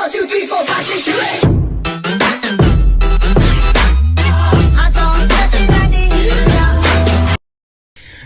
1, 2, 3, 4, 5, 6, 2, 8.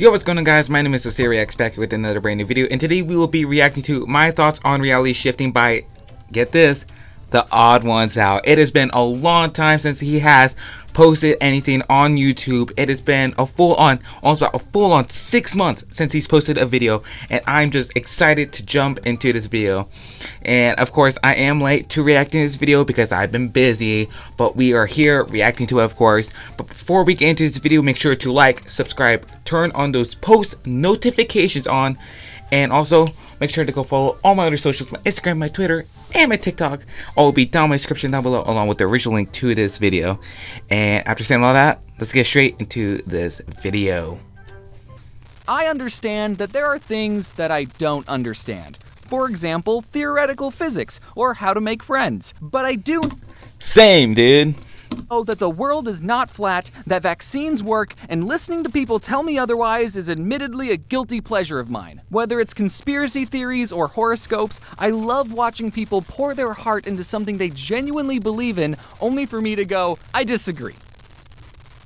Yo, what's going on, guys? My name is TheOdd1sOut, back with another brand new video, and today we will be reacting to my thoughts on reality shifting by, get this, TheOdd1sOut. It has been a long time since he has posted anything on YouTube. It has been almost a full on 6 months since he's posted a video, and I'm just excited to jump into this video. And of course, I am late to reacting to this video because I've been busy, but we are here reacting to it, of course. But before we get into this video, make sure to like, subscribe, turn on those post notifications on, and also make sure to go follow all my other socials, my Instagram, my Twitter, and my TikTok. All will be down in my description down below, along with the original link to this video. And after saying all that, let's get straight into this video. I understand that there are things that I don't understand. For example, theoretical physics, or how to make friends. But I do Same, dude. know that the world is not flat, that vaccines work, and listening to people tell me otherwise is admittedly a guilty pleasure of mine. Whether it's conspiracy theories or horoscopes, I love watching people pour their heart into something they genuinely believe in, only for me to go, I disagree.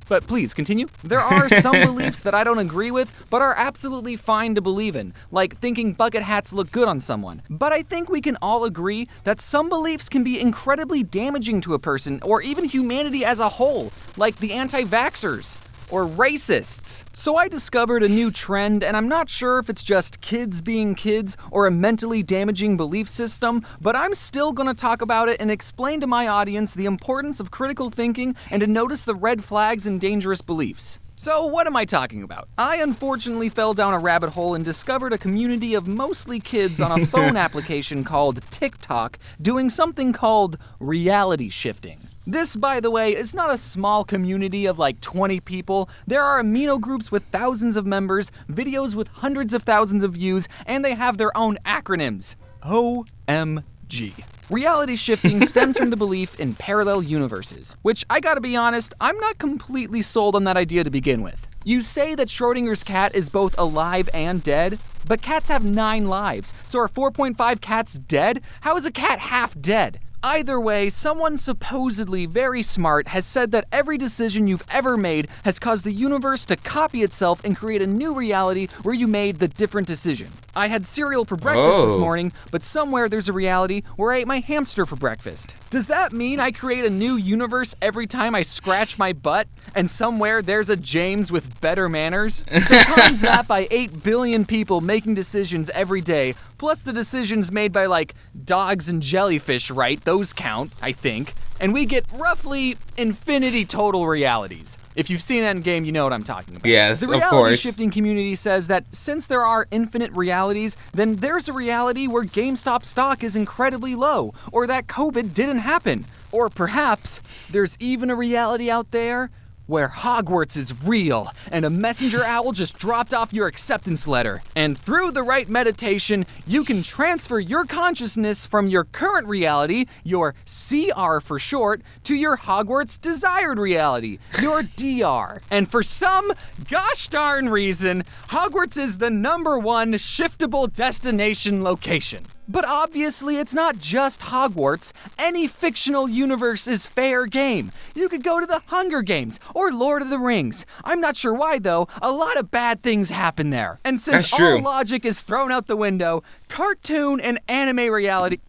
But please, continue. There are some beliefs that I don't agree with, but are absolutely fine to believe in, like thinking bucket hats look good on someone. But I think we can all agree that some beliefs can be incredibly damaging to a person, or even humanity as a whole, like the anti-vaxxers or racists. So I discovered a new trend, and I'm not sure if it's just kids being kids or a mentally damaging belief system, but I'm still gonna talk about it and explain to my audience the importance of critical thinking and to notice the red flags and dangerous beliefs. So what am I talking about? I unfortunately fell down a rabbit hole and discovered a community of mostly kids on a phone application called TikTok doing something called reality shifting. This, by the way, is not a small community of like 20 people. There are amino groups with thousands of members, videos with hundreds of thousands of views, and they have their own acronyms. OMG. Reality shifting stems from the belief in parallel universes, which, I gotta be honest, I'm not completely sold on that idea to begin with. You say that Schrodinger's cat is both alive and dead, but cats have 9 lives, so are 4.5 cats dead? How is a cat half dead? Either way, someone supposedly very smart has said that every decision you've ever made has caused the universe to copy itself and create a new reality where you made the different decision. I had cereal for breakfast this morning, but somewhere there's a reality where I ate my hamster for breakfast. Does that mean I create a new universe every time I scratch my butt, and somewhere there's a James with better manners? So times that by 8 billion people making decisions every day, plus the decisions made by like dogs and jellyfish, right? Those count, I think. And we get roughly infinity total realities. If you've seen Endgame, you know what I'm talking about. Yes, the of course. The reality shifting community says that since there are infinite realities, then there's a reality where GameStop stock is incredibly low, or that COVID didn't happen. Or perhaps there's even a reality out there where Hogwarts is real, and a messenger owl just dropped off your acceptance letter. And through the right meditation, you can transfer your consciousness from your current reality, your CR for short, to your Hogwarts desired reality, your DR. And for some gosh darn reason, Hogwarts is the #1 shiftable destination location. But obviously, it's not just Hogwarts. Any fictional universe is fair game. You could go to the Hunger Games or Lord of the Rings. I'm not sure why, though. A lot of bad things happen there. And since all logic is thrown out the window, cartoon and anime reality...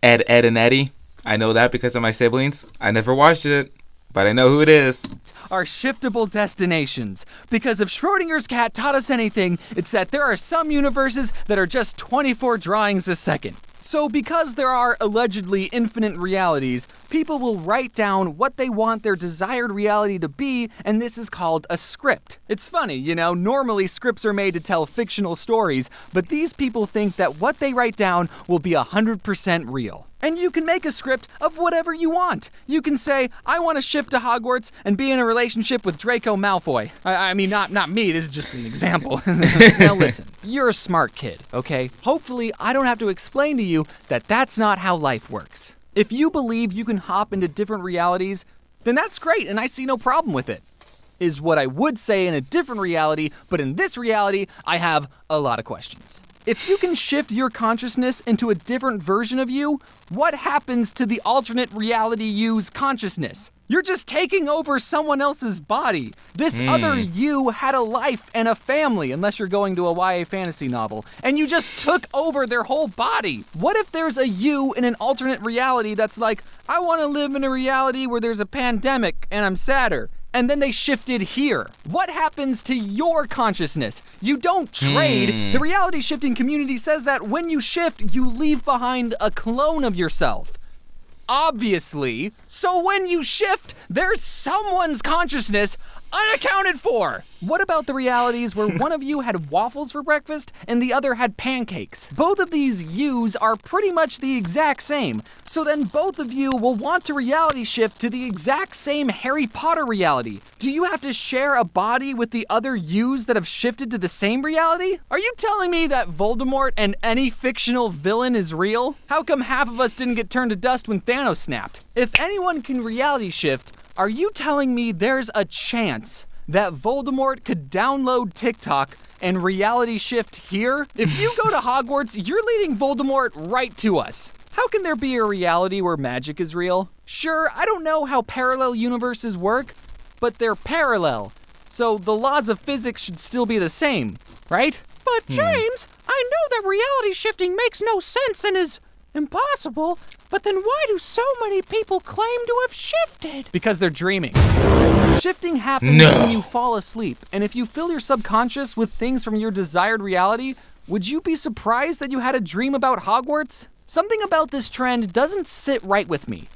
Ed, and Eddie. I know that because of my siblings. I never watched it, but I know who it is. Are shiftable destinations. Because if Schrodinger's cat taught us anything, it's that there are some universes that are just 24 drawings a second. So because there are allegedly infinite realities, people will write down what they want their desired reality to be, and this is called a script. It's funny, you know, normally scripts are made to tell fictional stories, but these people think that what they write down will be 100% real. And you can make a script of whatever you want. You can say, I want to shift to Hogwarts and be in a relationship with Draco Malfoy. I mean, not me, this is just an example. Now listen, you're a smart kid, okay? Hopefully, I don't have to explain to you that that's not how life works. If you believe you can hop into different realities, then that's great and I see no problem with it. Is what I would say in a different reality, but in this reality, I have a lot of questions. If you can shift your consciousness into a different version of you, what happens to the alternate reality you's consciousness? You're just taking over someone else's body. This other you had a life and a family, unless you're going to a YA fantasy novel, and you just took over their whole body. What if there's a you in an alternate reality that's like, I want to live in a reality where there's a pandemic and I'm sadder? And then they shifted here. What happens to your consciousness? You don't trade. The reality shifting community says that when you shift, you leave behind a clone of yourself. Obviously. So when you shift, there's someone's consciousness unaccounted for. What about the realities where one of you had waffles for breakfast and the other had pancakes? Both of these yous are pretty much the exact same. So then both of you will want to reality shift to the exact same Harry Potter reality. Do you have to share a body with the other yous that have shifted to the same reality? Are you telling me that Voldemort and any fictional villain is real? How come half of us didn't get turned to dust when Thanos snapped? If anyone can reality shift, are you telling me there's a chance that Voldemort could download TikTok and reality shift here? If you go to Hogwarts, you're leading Voldemort right to us. How can there be a reality where magic is real? Sure, I don't know how parallel universes work, but they're parallel. So the laws of physics should still be the same, right? But James, I know that reality shifting makes no sense and is impossible, but then why do so many people claim to have shifted? Because they're dreaming. Shifting happens when you fall asleep, and if you fill your subconscious with things from your desired reality, would you be surprised that you had a dream about Hogwarts? Something about this trend doesn't sit right with me.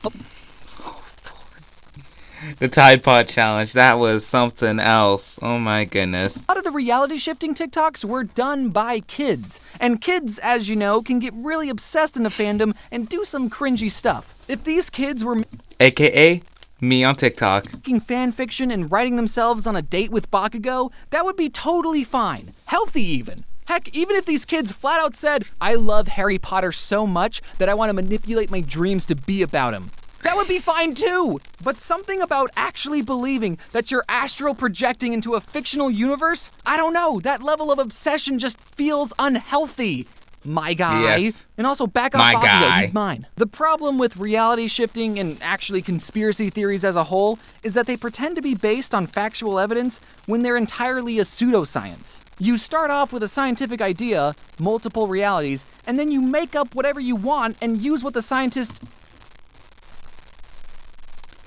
The Tide Pod Challenge, that was something else. Oh my goodness. A lot of the reality shifting TikToks were done by kids. And kids, as you know, can get really obsessed in a fandom and do some cringy stuff. If these kids were AKA me on TikTok. making fan fiction and writing themselves on a date with Bakugo, that would be totally fine. Healthy even. Heck, even if these kids flat out said, I love Harry Potter so much that I want to manipulate my dreams to be about him. That would be fine too! But something about actually believing that you're astral projecting into a fictional universe? I don't know, that level of obsession just feels unhealthy. My guy. Yes. And also back off Bakugo, he's mine. The problem with reality shifting and actually conspiracy theories as a whole is that they pretend to be based on factual evidence when they're entirely a pseudoscience. You start off with a scientific idea, multiple realities, and then you make up whatever you want and use what the scientists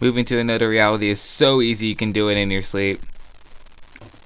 Moving to another reality is so easy, you can do it in your sleep.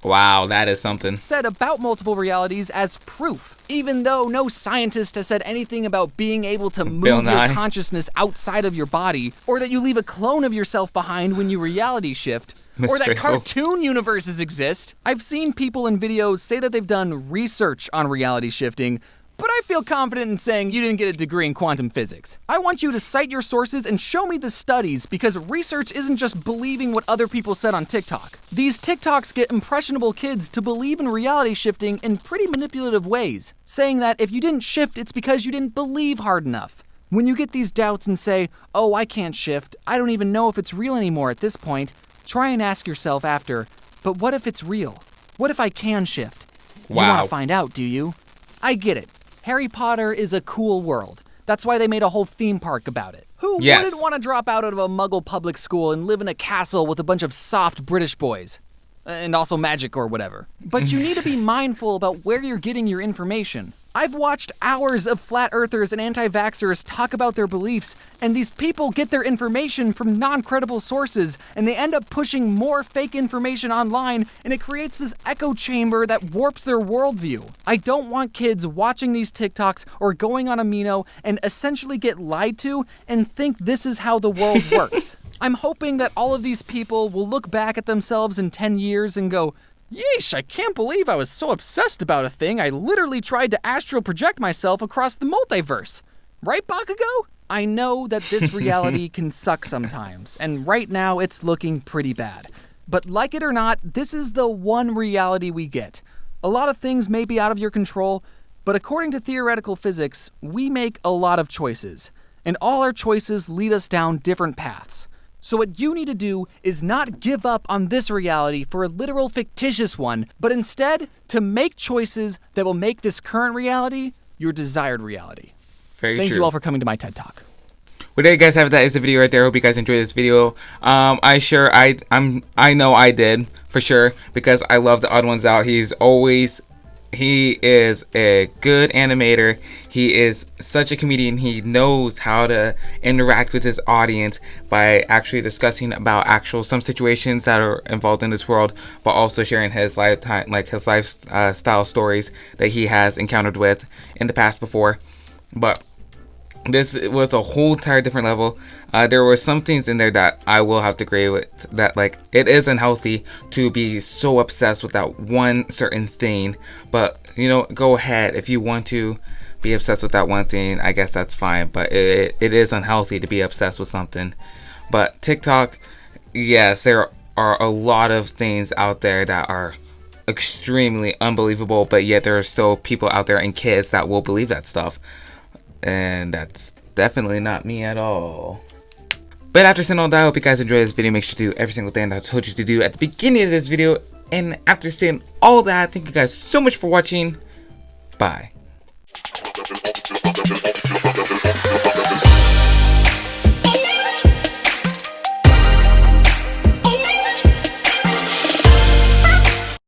Wow, that is something. said about multiple realities as proof, even though no scientist has said anything about being able to move your consciousness outside of your body, or that you leave a clone of yourself behind when you reality shift, or that cartoon universes exist. I've seen people in videos say that they've done research on reality shifting, but I feel confident in saying you didn't get a degree in quantum physics. I want you to cite your sources and show me the studies, because research isn't just believing what other people said on TikTok. These TikToks get impressionable kids to believe in reality shifting in pretty manipulative ways, saying that if you didn't shift, it's because you didn't believe hard enough. When you get these doubts and say, oh, I can't shift, I don't even know if it's real anymore at this point, try and ask yourself after, but what if it's real? What if I can shift? You want to find out, do you? I get it. Harry Potter is a cool world. That's why they made a whole theme park about it. Who wouldn't want to drop out of a Muggle public school and live in a castle with a bunch of soft British boys? And also magic or whatever. But you need to be mindful about where you're getting your information. I've watched hours of flat earthers and anti-vaxxers talk about their beliefs, and these people get their information from non-credible sources, and they end up pushing more fake information online, and it creates this echo chamber that warps their worldview. I don't want kids watching these TikToks or going on Amino and essentially get lied to and think this is how the world works. I'm hoping that all of these people will look back at themselves in 10 years and go, yeesh, I can't believe I was so obsessed about a thing, I literally tried to astral project myself across the multiverse. Right, Bakugo? I know that this reality can suck sometimes, and right now it's looking pretty bad. But like it or not, this is the one reality we get. A lot of things may be out of your control, but according to theoretical physics, we make a lot of choices. And all our choices lead us down different paths. So what you need to do is not give up on this reality for a literal fictitious one, but instead to make choices that will make this current reality your desired reality. Very Thank true. you all for coming to my TED Talk. Well, there you guys have it. That is the video right there. Hope you guys enjoyed this video. I know I did for sure, because I love the Odd Ones Out. He is a good animator. He is such a comedian. He knows how to interact with his audience by actually discussing about some situations that are involved in this world, but also sharing his lifestyle stories that he has encountered with in the past before. But this was a whole entire different level. There were some things in there that I will have to agree with, that like it is unhealthy to be so obsessed with that one certain thing. But you know, go ahead if you want to be obsessed with that one thing. I guess that's fine. But it is unhealthy to be obsessed with something. But TikTok, yes, there are a lot of things out there that are extremely unbelievable, but yet there are still people out there and kids that will believe that stuff. And that's definitely not me at all. But after saying all that, I hope you guys enjoyed this video. Make sure to do every single thing that I told you to do at the beginning of this video. And after saying all that, thank you guys so much for watching. Bye.